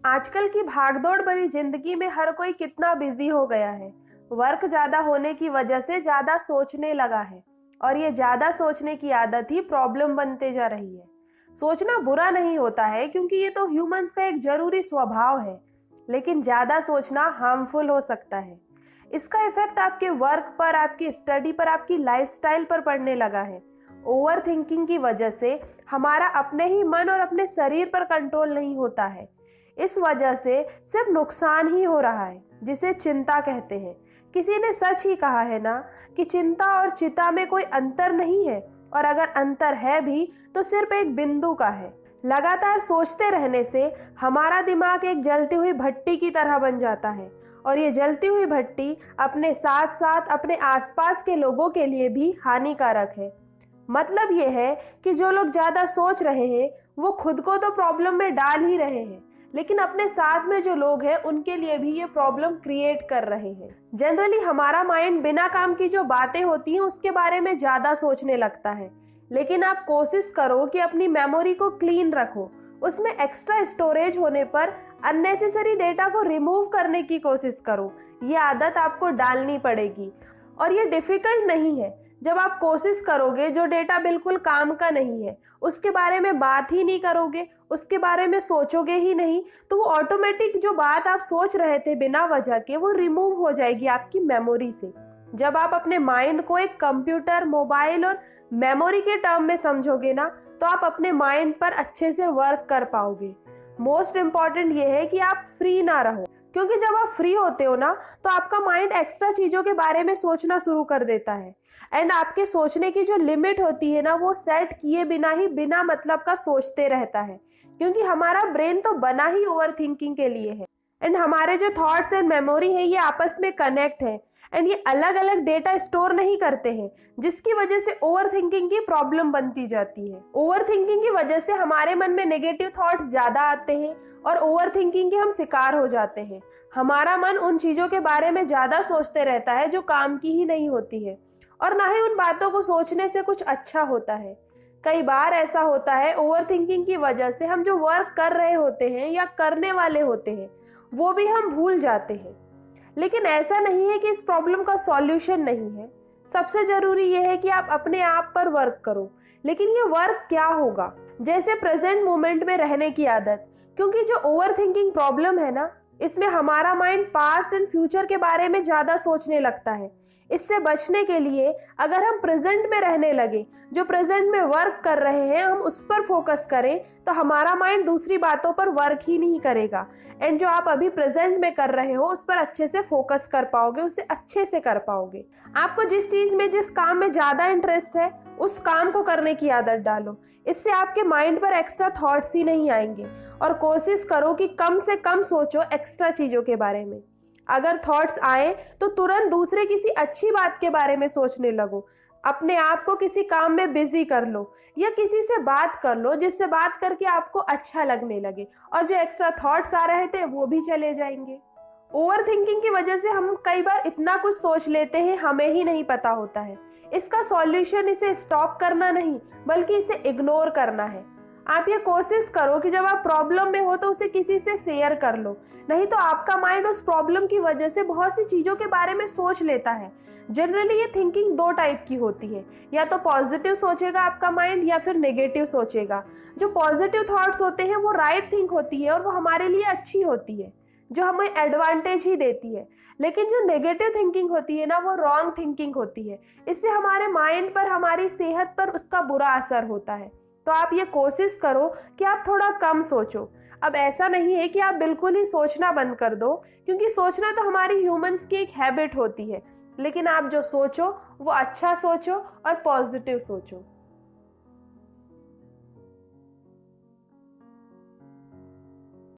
आजकल की भागदौड़ भरी जिंदगी में हर कोई कितना बिजी हो गया है। वर्क ज्यादा होने की वजह से ज्यादा सोचने लगा है और ये ज्यादा सोचने की आदत ही प्रॉब्लम बनते जा रही है। सोचना बुरा नहीं होता है क्योंकि ये तो ह्यूमंस का एक जरूरी स्वभाव है, लेकिन ज्यादा सोचना हार्मफुल हो सकता है। इसका इफेक्ट आपके वर्क पर, आपकी स्टडी पर, आपकी लाइफस्टाइल पर पड़ने लगा है। ओवर थिंकिंग की वजह से हमारा अपने ही मन और अपने शरीर पर कंट्रोल नहीं होता है। इस वजह से सिर्फ नुकसान ही हो रहा है, जिसे चिंता कहते हैं। किसी ने सच ही कहा है ना कि चिंता और चिता में कोई अंतर नहीं है, और अगर अंतर है भी तो सिर्फ एक बिंदु का है। लगातार सोचते रहने से हमारा दिमाग एक जलती हुई भट्टी की तरह बन जाता है, और ये जलती हुई भट्टी अपने साथ साथ अपने आसपास के लोगों के लिए भी हानिकारक है। मतलब ये है कि जो लोग ज्यादा सोच रहे हैं वो खुद को तो प्रॉब्लम में डाल ही रहे हैं, लेकिन अपने साथ में जो लोग हैं उनके लिए भी ये प्रॉब्लम क्रिएट कर रहे हैं। जनरली हमारा माइंड बिना काम की जो बातें होती हैं उसके बारे में ज्यादा सोचने लगता है, लेकिन आप कोशिश करो कि अपनी मेमोरी को क्लीन रखो। उसमें एक्स्ट्रा स्टोरेज होने पर अननेसेसरी डेटा को रिमूव करने की कोशिश करो। ये आदत आपको डालनी पड़ेगी, और ये डिफिकल्ट नहीं है। जब आप कोशिश करोगे, जो डेटा बिल्कुल काम का नहीं है उसके बारे में बात ही नहीं करोगे, उसके बारे में सोचोगे ही नहीं, तो वो ऑटोमेटिक जो बात आप सोच रहे थे बिना वजह के, वो रिमूव हो जाएगी आपकी मेमोरी से। जब आप अपने माइंड को एक कंप्यूटर, मोबाइल और मेमोरी के टर्म में समझोगे ना, तो आप अपने माइंड पर अच्छे से वर्क कर पाओगे। मोस्ट इम्पॉर्टेंट ये है कि आप फ्री ना रहो, क्योंकि जब आप फ्री होते हो ना तो आपका माइंड एक्स्ट्रा चीजों के बारे में सोचना शुरू कर देता है, एंड आपके सोचने की जो लिमिट होती है ना, वो सेट किए बिना ही बिना मतलब का सोचते रहता है, क्योंकि हमारा ब्रेन तो बना ही ओवर थिंकिंग के लिए है। एंड हमारे जो थॉट्स एंड मेमोरी है ये आपस में कनेक्ट है, एंड ये अलग अलग डेटा स्टोर नहीं करते हैं, जिसकी वजह से ओवर थिंकिंग की प्रॉब्लम बनती जाती है। ओवर थिंकिंग की वजह से हमारे मन में नेगेटिव थॉट्स ज्यादा आते हैं और ओवर थिंकिंग के हम शिकार हो जाते हैं। हमारा मन उन चीजों के बारे में ज्यादा सोचते रहता है जो काम की ही नहीं होती है, और ना ही उन बातों को सोचने से कुछ अच्छा होता है। कई बार ऐसा होता है, ओवर थिंकिंग की वजह से हम जो वर्क कर रहे होते हैं या करने वाले होते हैं वो भी हम भूल जाते हैं। लेकिन ऐसा नहीं है कि इस प्रॉब्लम का सॉल्यूशन नहीं है। सबसे जरूरी यह है कि आप अपने आप पर वर्क करो। लेकिन ये वर्क क्या होगा? जैसे प्रेजेंट मोमेंट में रहने की आदत, क्योंकि जो ओवर थिंकिंग प्रॉब्लम है ना, इसमें हमारा माइंड पास्ट एंड फ्यूचर के बारे में ज्यादा सोचने लगता है। इससे बचने के लिए अगर हम प्रेजेंट में रहने लगे, जो प्रेजेंट में वर्क कर रहे हैं हम उस पर फोकस करें, तो हमारा माइंड दूसरी बातों पर वर्क ही नहीं करेगा, एंड जो आप अभी प्रेजेंट में कर रहे हो उस पर अच्छे से फोकस कर पाओगे, उसे अच्छे से कर पाओगे। आपको जिस चीज में, जिस काम में ज्यादा इंटरेस्ट है उस काम को करने की आदत डालो। इससे आपके माइंड पर एक्स्ट्रा थॉट्स ही नहीं आएंगे, और कोशिश करो कि कम से कम सोचो एक्स्ट्रा चीजों के बारे में। अगर थॉट्स आए तो तुरंत दूसरे किसी अच्छी बात के बारे में सोचने लगो। अपने आप को किसी काम में बिजी कर लो, या किसी से बात कर लो जिससे बात करके आपको अच्छा लगने लगे, और जो एक्स्ट्रा थॉट्स आ रहे थे वो भी चले जाएंगे। ओवर थिंकिंग की वजह से हम कई बार इतना कुछ सोच लेते हैं, हमें ही नहीं पता होता है। इसका सॉल्यूशन इसे स्टॉप करना नहीं, बल्कि इसे इग्नोर करना है। आप ये कोशिश करो कि जब आप प्रॉब्लम में हो तो उसे किसी से शेयर कर लो, नहीं तो आपका माइंड उस प्रॉब्लम की वजह से बहुत सी चीजों के बारे में सोच लेता है। जनरली ये थिंकिंग दो टाइप की होती है, या तो पॉजिटिव सोचेगा आपका माइंड या फिर नेगेटिव सोचेगा। जो पॉजिटिव थॉट्स होते हैं वो राइट थिंक होती है और वो हमारे लिए अच्छी होती है, जो हमें एडवांटेज ही देती है। लेकिन जो नेगेटिव थिंकिंग होती है ना, वो रॉन्ग थिंकिंग होती है। इससे हमारे माइंड पर, हमारी सेहत पर उसका बुरा असर होता है। तो आप ये कोशिश करो कि आप थोड़ा कम सोचो। अब ऐसा नहीं है कि आप बिल्कुल ही सोचना बंद कर दो, क्योंकि सोचना तो हमारी ह्यूमंस की एक हैबिट होती है, लेकिन आप जो सोचो वो अच्छा सोचो और पॉजिटिव सोचो।